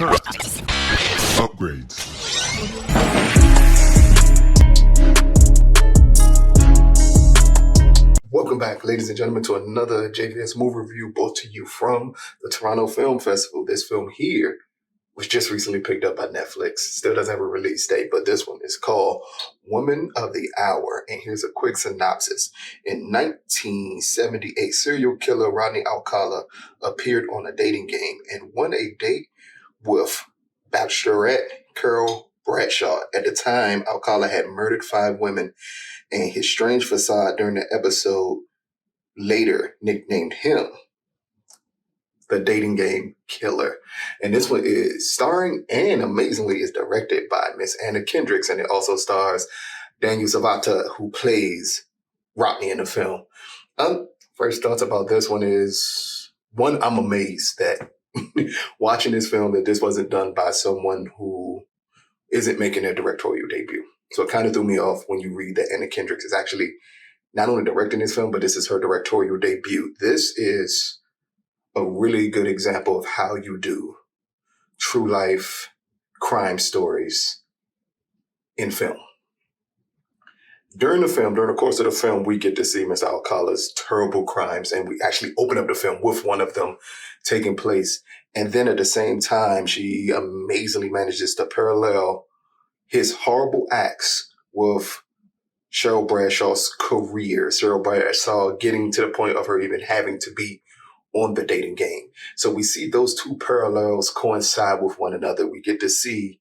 Upgrades. Welcome back, ladies and gentlemen, to another JVS movie review brought to you from the Toronto Film Festival. This film here was just recently picked up by Netflix. Still doesn't have a release date, but this one is called Woman of the Hour. And here's a quick synopsis. In 1978, serial killer Rodney Alcala appeared on a dating game and won a date with bachelorette Carol Bradshaw. At the time, Alcala had murdered 5 women, and his strange facade during the episode later nicknamed him the dating game killer. And this one is starring and amazingly is directed by Miss Anna Kendrick, and it also stars Daniel Zovatto, who plays Rodney in the film. First thoughts about this one is, one, I'm amazed that watching this film that this wasn't done by someone who isn't making their directorial debut. So it kind of threw me off when you read that Anna Kendrick is actually not only directing this film, but this is her directorial debut. This is a really good example of how you do true life crime stories in film. During the course of the film, we get to see Mr. Alcala's terrible crimes, and we actually open up the film with one of them taking place. And then at the same time, she amazingly manages to parallel his horrible acts with Cheryl Bradshaw's career. Cheryl Bradshaw getting to the point of her even having to be on the dating game. So we see those two parallels coincide with one another. We get to see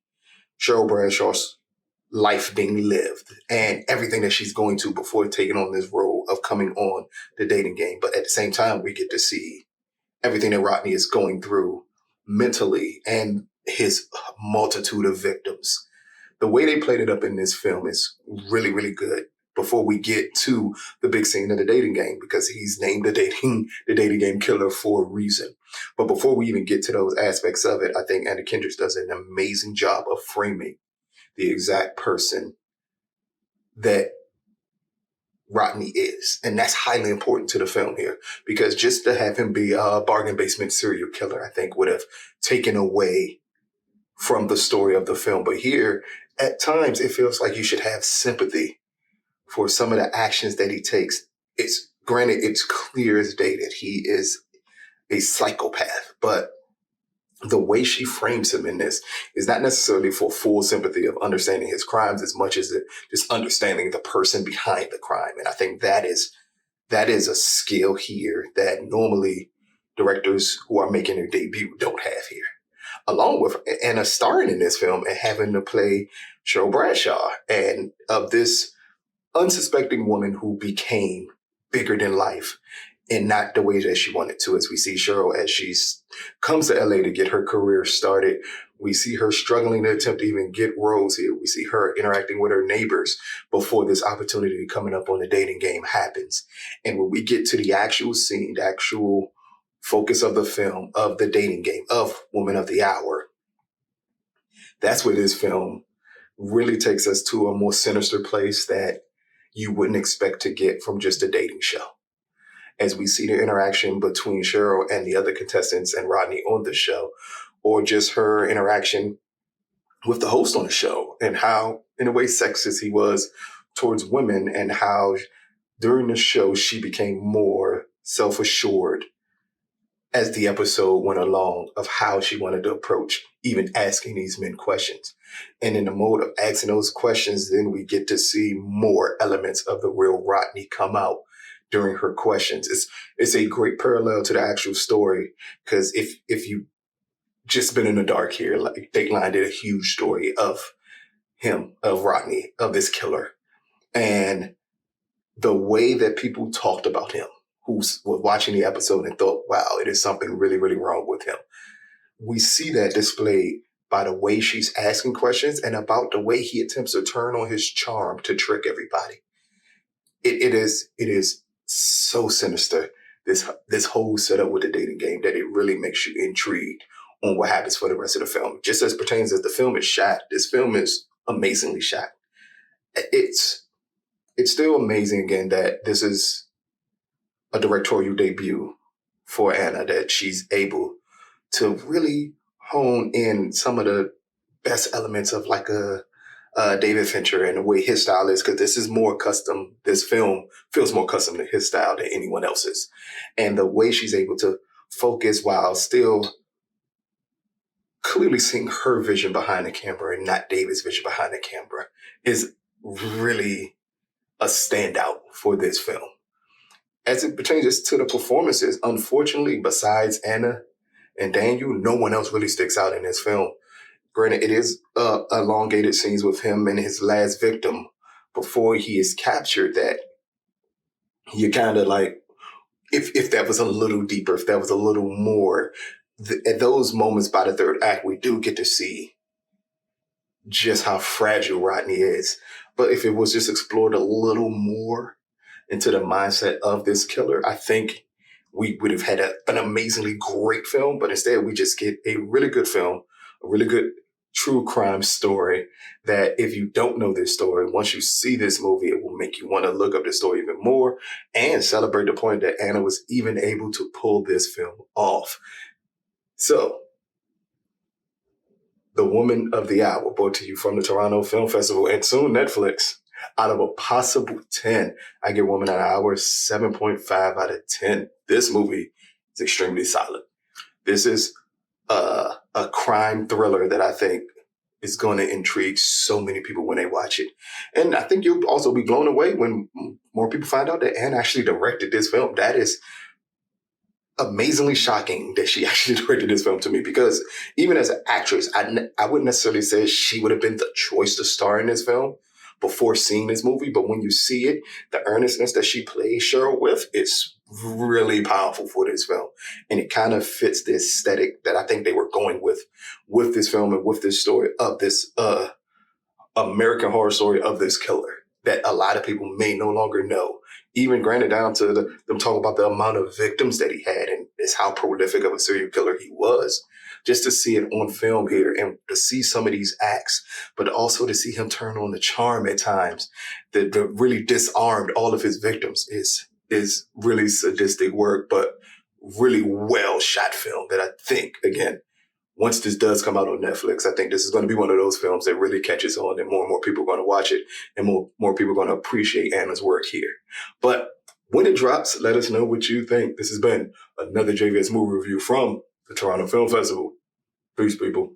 Cheryl Bradshaw's life being lived and everything that she's going to before taking on this role of coming on the dating game. But at the same time, we get to see everything that Rodney is going through mentally and his multitude of victims. The way they played it up in this film is really, really good before we get to the big scene of the dating game, because he's named the dating game killer for a reason. But before we even get to those aspects of it, I think Anna Kendrick does an amazing job of framing the exact person that Rodney is. And that's highly important to the film here, because just to have him be a bargain basement serial killer, I think would have taken away from the story of the film. But here, at times, it feels like you should have sympathy for some of the actions that he takes. It's clear as day that he is a psychopath, but the way she frames him in this is not necessarily for full sympathy of understanding his crimes as much as just understanding the person behind the crime. And I think that is a skill here that normally directors who are making their debut don't have here. Along with Anna starring in this film and having to play Cheryl Bradshaw, and of this unsuspecting woman who became bigger than life and not the way that she wanted to. As we see Cheryl as she comes to LA to get her career started, we see her struggling to attempt to even get roles here. We see her interacting with her neighbors before this opportunity coming up on the dating game happens. And when we get to the actual scene, the actual focus of the film, of the dating game, of Woman of the Hour, that's where this film really takes us to a more sinister place that you wouldn't expect to get from just a dating show. As we see the interaction between Cheryl and the other contestants and Rodney on the show, or just her interaction with the host on the show, and how, in a way, sexist he was towards women, and how during the show she became more self-assured as the episode went along of how she wanted to approach even asking these men questions. And in the mode of asking those questions, then we get to see more elements of the real Rodney come out during her questions. It's a great parallel to the actual story, because if you just been in the dark here, like Dateline did a huge story of him, of Rodney, of this killer, and the way that people talked about him, who were watching the episode and thought, wow, it is something really, really wrong with him. We see that displayed by the way she's asking questions and about the way he attempts to turn on his charm to trick everybody. It is so sinister, this whole setup with the dating game, that it really makes you intrigued on what happens for the rest of the film. Just as pertains as the film is shot, this film is amazingly shot. It's still amazing, again, that this is a directorial debut for Anna, that she's able to really hone in some of the best elements of like a David Fincher and the way his style is, because this is more custom. This film feels more custom to his style than anyone else's. And the way she's able to focus while still clearly seeing her vision behind the camera and not David's vision behind the camera is really a standout for this film. As it pertains to the performances, unfortunately, besides Anna and Daniel, no one else really sticks out in this film. Granted, it is elongated scenes with him and his last victim before he is captured that you kind of like, if that was a little deeper, if that was a little more, at those moments by the third act, we do get to see just how fragile Rodney is. But if it was just explored a little more into the mindset of this killer, I think we would have had an amazingly great film. But instead, we just get a really good film, a really good true crime story that if you don't know this story, once you see this movie, it will make you want to look up the story even more and celebrate the point that Anna was even able to pull this film off. So, The Woman of the Hour, brought to you from the Toronto Film Festival and soon Netflix. Out of a possible 10, I give Woman of the Hour 7.5 out of 10. This movie is extremely solid. This is a crime thriller that I think is going to intrigue so many people when they watch it. And I think you'll also be blown away when more people find out that Anne actually directed this film. That is amazingly shocking that she actually directed this film to me, because even as an actress, I wouldn't necessarily say she would have been the choice to star in this film before seeing this movie. But when you see it, the earnestness that she plays Cheryl with, it's really powerful for this film. And it kind of fits the aesthetic that I think they were going with this film and with this story of this American Horror Story of this killer that a lot of people may no longer know. Even granted down to them talking about the amount of victims that he had and it's how prolific of a serial killer he was. Just to see it on film here and to see some of these acts, but also to see him turn on the charm at times that really disarmed all of his victims is really sadistic work, but really well shot film that I think, again, once this does come out on Netflix, I think this is going to be one of those films that really catches on and more people are going to watch it and more people are going to appreciate Anna's work here. But when it drops, let us know what you think. This has been another JVS movie review from the Toronto Film Festival. Peace, people.